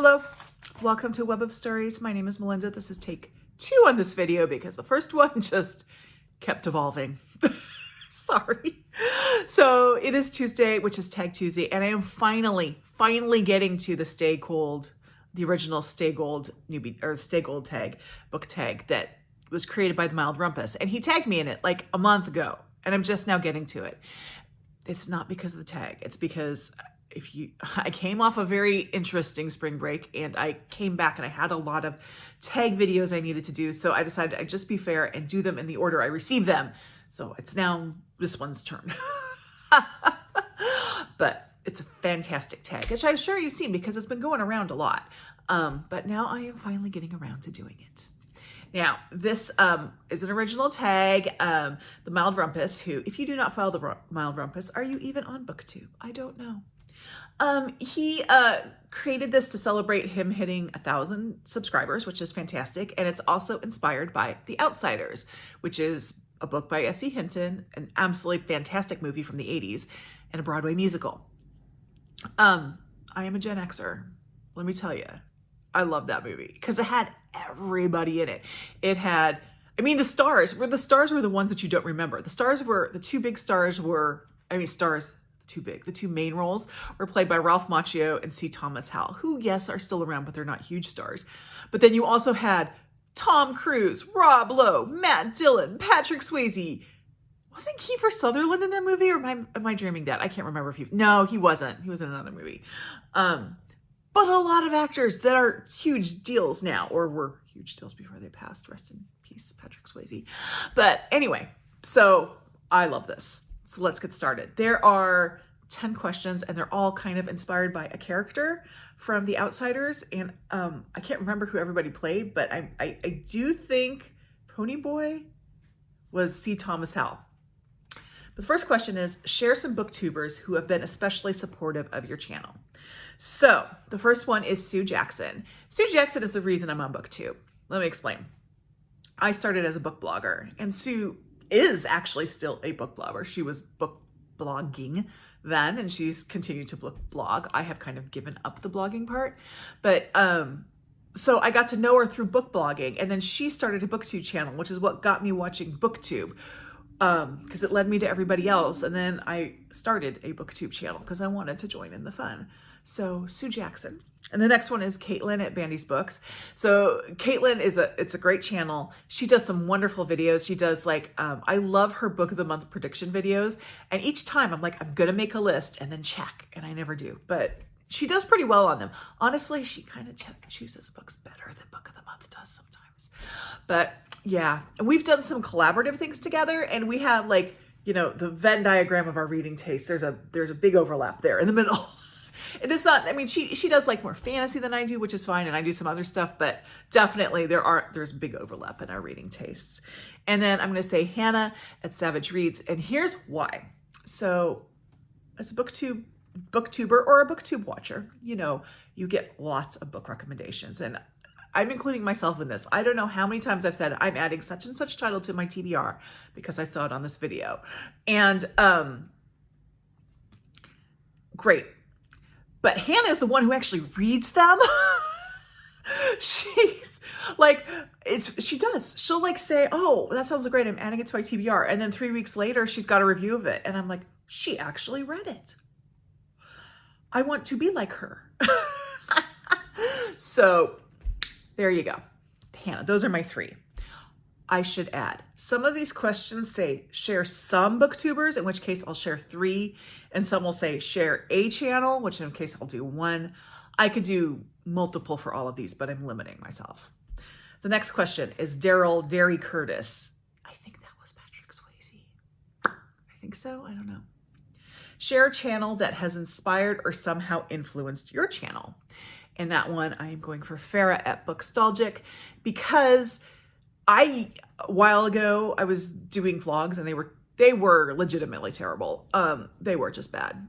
Hello, welcome to Web of Stories. My name is Melinda. This is take 2 on this video because the first one just kept evolving. Sorry. So it is Tuesday, which is Tag Tuesday, and I am finally getting to the Stay Gold, the original Stay Gold newbie or Stay Gold tag, book tag that was created by the Mild Rumpus, and he tagged me in it like a month ago, and I'm just now getting to it. It's not because of the tag. It's because I came off a very interesting spring break, and I came back and I had a lot of tag videos I needed to do. So I decided I'd just be fair and do them in the order I received them. So it's now this one's turn. But it's a fantastic tag, which I'm sure you've seen because it's been going around a lot. But now I am finally getting around to doing it. Now, this is an original tag, the Mild Rumpus, who, if you do not follow the Mild Rumpus, are you even on BookTube? I don't know. He created this to celebrate him hitting 1,000 subscribers, which is fantastic. And it's also inspired by The Outsiders, which is a book by S.E. Hinton, an absolutely fantastic movie from the 80s, and a Broadway musical. I am a Gen Xer. Let me tell you, I love that movie because it had everybody in it. It had, the stars were the ones that you don't remember. The two big stars were, too big. The two main roles were played by Ralph Macchio and C. Thomas Howell, who, yes, are still around, but they're not huge stars. But then you also had Tom Cruise, Rob Lowe, Matt Dillon, Patrick Swayze. Wasn't Kiefer Sutherland in that movie, or am I dreaming that? I can't remember if no, he wasn't. He was in another movie. But a lot of actors that are huge deals now, or were huge deals before they passed. Rest in peace, Patrick Swayze. But anyway, so I love this. So let's get started. There are 10 questions, and they're all kind of inspired by a character from The Outsiders. And I can't remember who everybody played, but I do think Ponyboy was C. Thomas Howell. But the first question is, share some booktubers who have been especially supportive of your channel. So the first one is Sue Jackson. Sue Jackson is the reason I'm on BookTube. Let me explain. I started as a book blogger, and Sue is actually still a book blogger. She was book blogging then, and she's continued to blog. I have kind of given up the blogging part, but so I got to know her through book blogging, and then she started a BookTube channel, which is what got me watching BookTube, because it led me to everybody else. And then I started a BookTube channel because I wanted to join in the fun. So Sue Jackson. And the next one is Caitlin at Bandy's Books. So Caitlin it's a great channel. She does some wonderful videos. She does I love her book of the month prediction videos. And each time I'm like, I'm going to make a list and then check. And I never do, but she does pretty well on them. Honestly, she kind of chooses books better than book of the month does sometimes. But yeah, we've done some collaborative things together, and we have the Venn diagram of our reading taste. There's a big overlap there in the middle. It is not, she does more fantasy than I do, which is fine. And I do some other stuff, but definitely there's big overlap in our reading tastes. And then I'm going to say Hannah at Savage Reads. And here's why. So as a booktuber or a BookTube watcher, you get lots of book recommendations, and I'm including myself in this. I don't know how many times I've said I'm adding such and such title to my TBR because I saw it on this video. And great. But Hannah is the one who actually reads them. She's she does. She'll say, oh, that sounds great. I'm adding it to my TBR. And then 3 weeks later, she's got a review of it. And I'm like, she actually read it. I want to be like her. So there you go. Hannah, those are my 3. I should add, some of these questions say share some booktubers, in which case I'll share 3, and some will say share a channel, which in case I'll do 1. I could do multiple for all of these, but I'm limiting myself. The next question is Darrel Darry Curtis. I think that was Patrick Swayze. I think so. I don't know. Share a channel that has inspired or somehow influenced your channel. And that one, I am going for Farah at Bookstalgic, because a while ago, I was doing vlogs, and they were legitimately terrible. They were just bad.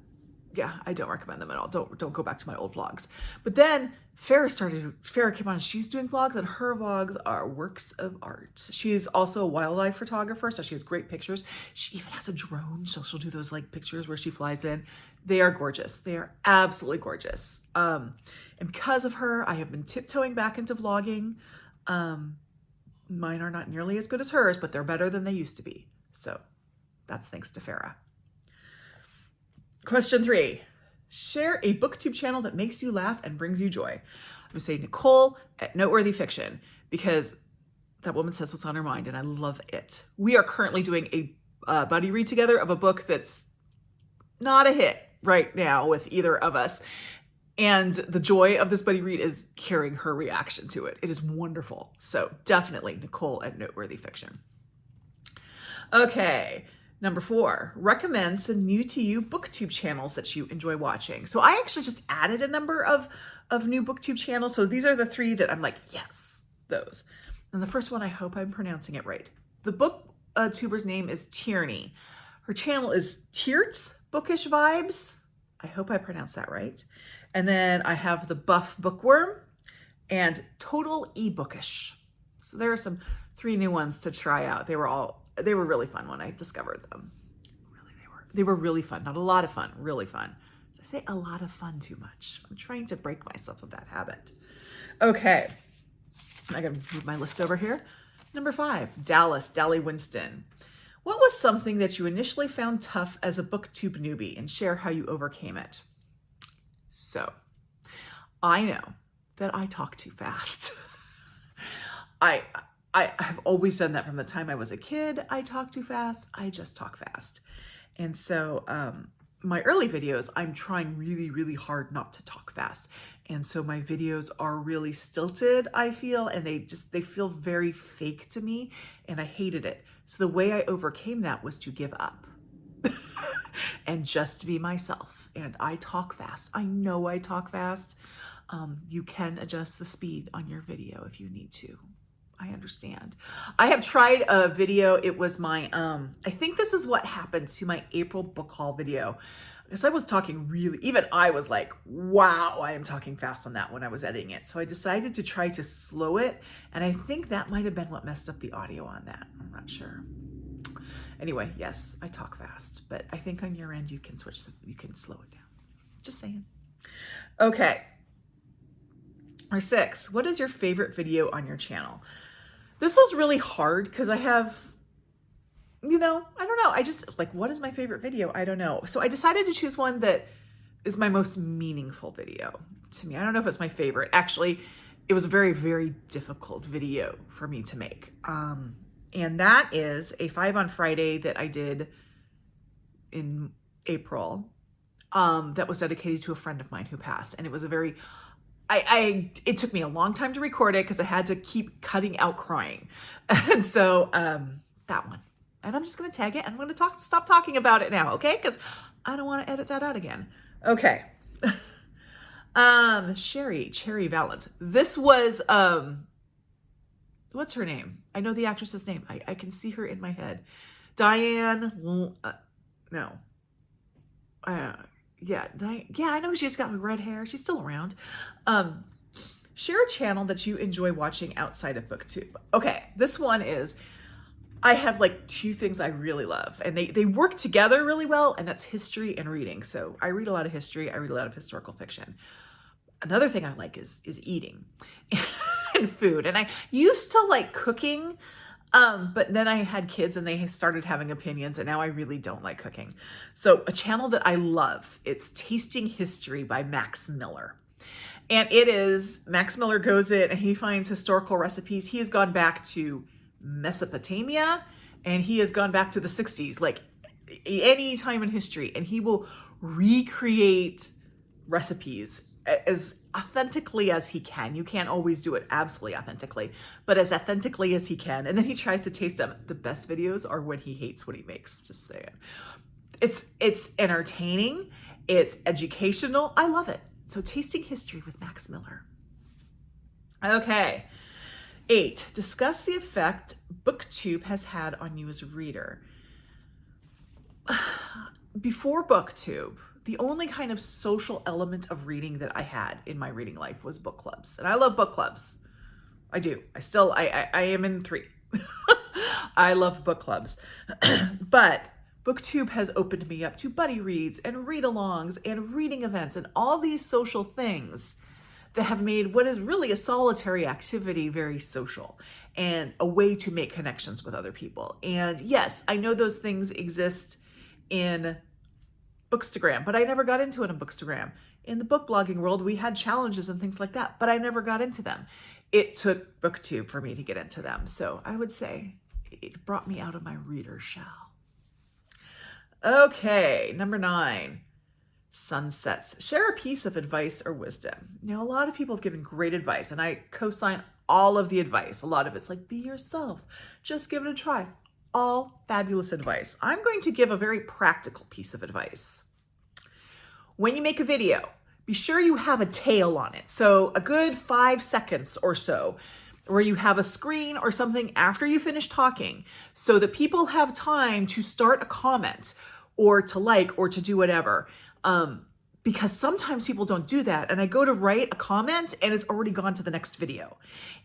Yeah, I don't recommend them at all. Don't go back to my old vlogs. But then Farah came on, and she's doing vlogs, and her vlogs are works of art. She's also a wildlife photographer, so she has great pictures. She even has a drone, so she'll do those pictures where she flies in. They are gorgeous. They are absolutely gorgeous. And because of her, I have been tiptoeing back into vlogging. Mine are not nearly as good as hers, but they're better than they used to be. So that's thanks to Farah. Question 3. Share a BookTube channel that makes you laugh and brings you joy. I'm going to say Nicole at Noteworthy Fiction, because that woman says what's on her mind, and I love it. We are currently doing a buddy read together of a book that's not a hit right now with either of us. And the joy of this buddy read is hearing her reaction to it. It is wonderful. So definitely Nicole at Noteworthy Fiction. Okay. Number 4, recommend some new to you BookTube channels that you enjoy watching. So I actually just added a number of new BookTube channels. So these are the 3 that I'm like, yes, those. And the first one, I hope I'm pronouncing it right. The booktuber's name is Tierney. Her channel is Tiert's Bookish Vibes. I hope I pronounced that right. And then I have the Buff Bookworm and Total eBookish. So there are some 3 new ones to try out. They were really fun when I discovered them. Really, they were really fun. Not a lot of fun, really fun. I say a lot of fun too much. I'm trying to break myself of that habit. Okay, I gotta move my list over here. Number 5, Dally Winston. What was something that you initially found tough as a BookTube newbie, and share how you overcame it? So, I know that I talk too fast. I have always done that from the time I was a kid. I talk too fast. I just talk fast. And so my early videos, I'm trying really, really hard not to talk fast. And so my videos are really stilted, I feel, and they feel very fake to me, and I hated it. So the way I overcame that was to give up and just be myself. And I talk fast. I know I talk fast. You can adjust the speed on your video if you need to. I understand. I have tried a video. It was my, I think this is what happened to my April book haul video. Because I was talking really, even I was like, wow, I am talking fast on that when I was editing it. So I decided to try to slow it. And I think that might have been what messed up the audio on that. I'm not sure. Anyway, yes, I talk fast, but I think on your end, you can you can slow it down. Just saying. Okay. Or 6, what is your favorite video on your channel? This was really hard because I have, I don't know. I just like, what is my favorite video? I don't know. So I decided to choose one that is my most meaningful video to me. I don't know if it's my favorite. Actually, it was a very, very difficult video for me to make. And that is a 5 on Friday that I did in April that was dedicated to a friend of mine who passed. And it was a very, it took me a long time to record it because I had to keep cutting out crying. And so that one. And I'm just going to tag it and I'm going to stop talking about it now, okay? Because I don't want to edit that out again. Okay. Sherri Cherry Valance. This was, what's her name? I know the actress's name. I can see her in my head. Diane, no. Yeah, I know she's got red hair. She's still around. Share a channel that you enjoy watching outside of BookTube. Okay, this one is, I have like 2 things I really love, and they work together really well, and that's history and reading. So I read a lot of history. I read a lot of historical fiction. Another thing I like is eating and food. And I used to like cooking, but then I had kids and they started having opinions, and now I really don't like cooking. So a channel that I love, it's Tasting History by Max Miller. And it is, Max Miller goes in and he finds historical recipes. He has gone back to Mesopotamia, and he has gone back to the 60s, like any time in history, and he will recreate recipes as authentically as he can. You can't always do it absolutely authentically, but as authentically as he can. And then he tries to taste them. The best videos are when he hates what he makes, just saying. It's entertaining. It's educational. I love it. So Tasting History with Max Miller. Okay. 8, discuss the effect BookTube has had on you as a reader. Before BookTube, the only kind of social element of reading that I had in my reading life was book clubs. And I love book clubs. I do. I am in 3. I love book clubs. But BookTube has opened me up to buddy reads and read-alongs and reading events and all these social things that have made what is really a solitary activity very social and a way to make connections with other people. And yes, I know those things exist in Bookstagram, but I never got into it in Bookstagram. In the book blogging world, we had challenges and things like that, but I never got into them. It took BookTube for me to get into them. So I would say it brought me out of my reader shell. Okay, number 9, sunsets. Share a piece of advice or wisdom. Now, a lot of people have given great advice, and I co-sign all of the advice. A lot of it's like, be yourself, just give it a try. All fabulous advice. I'm going to give a very practical piece of advice. When you make a video, be sure you have a tail on it. So a good 5 seconds or so, where you have a screen or something after you finish talking so that people have time to start a comment or to like or to do whatever. Because sometimes people don't do that. And I go to write a comment and it's already gone to the next video.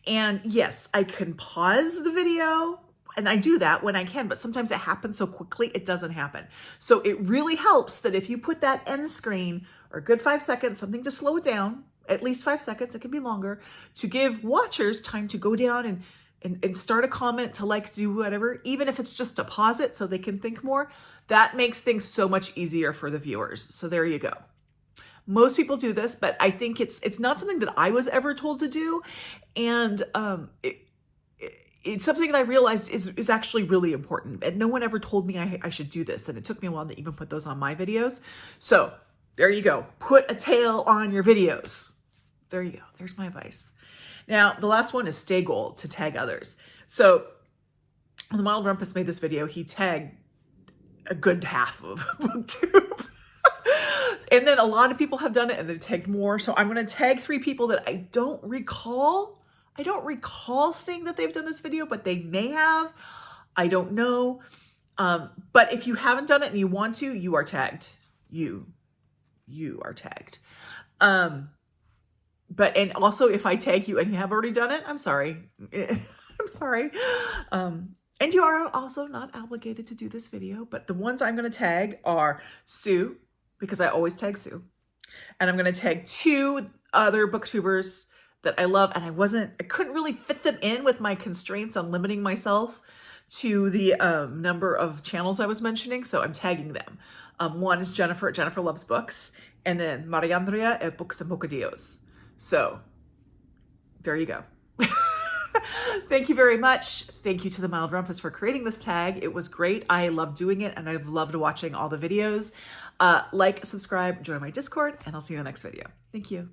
And yes, I can pause the video and I do that when I can, but sometimes it happens so quickly, it doesn't happen. So it really helps that if you put that end screen or a good 5 seconds, something to slow it down, at least 5 seconds, it can be longer, to give watchers time to go down and start a comment, to like, do whatever, even if it's just to pause it so they can think more. That makes things so much easier for the viewers. So there you go. Most people do this, but I think it's not something that I was ever told to do. And it's something that I realized is actually really important. And no one ever told me I should do this. And it took me a while to even put those on my videos. So there you go. Put a tail on your videos. There you go. There's my advice. Now, the last one is stay gold, to tag others. So when the Mild Rumpus made this video, he tagged a good half of BookTube. And then a lot of people have done it and they've tagged more. So I'm going to tag 3 people that I don't recall. I don't recall seeing that they've done this video, but they may have. I don't know. But if you haven't done it and you want to, you are tagged. You are tagged. But, and also if I tag you and you have already done it, I'm sorry. I'm sorry. And you are also not obligated to do this video, but the ones I'm going to tag are Sue, because I always tag Sue. And I'm going to tag 2 other booktubers that I love. And I couldn't really fit them in with my constraints on limiting myself to the number of channels I was mentioning. So I'm tagging them. One is Jennifer. Jennifer Loves Books. And then Maria Andrea at Books and Bocadillos. So there you go. Thank you very much. Thank you to the Mild Rumpus for creating this tag. It was great. I love doing it and I've loved watching all the videos. Like, subscribe, join my Discord, and I'll see you in the next video. Thank you.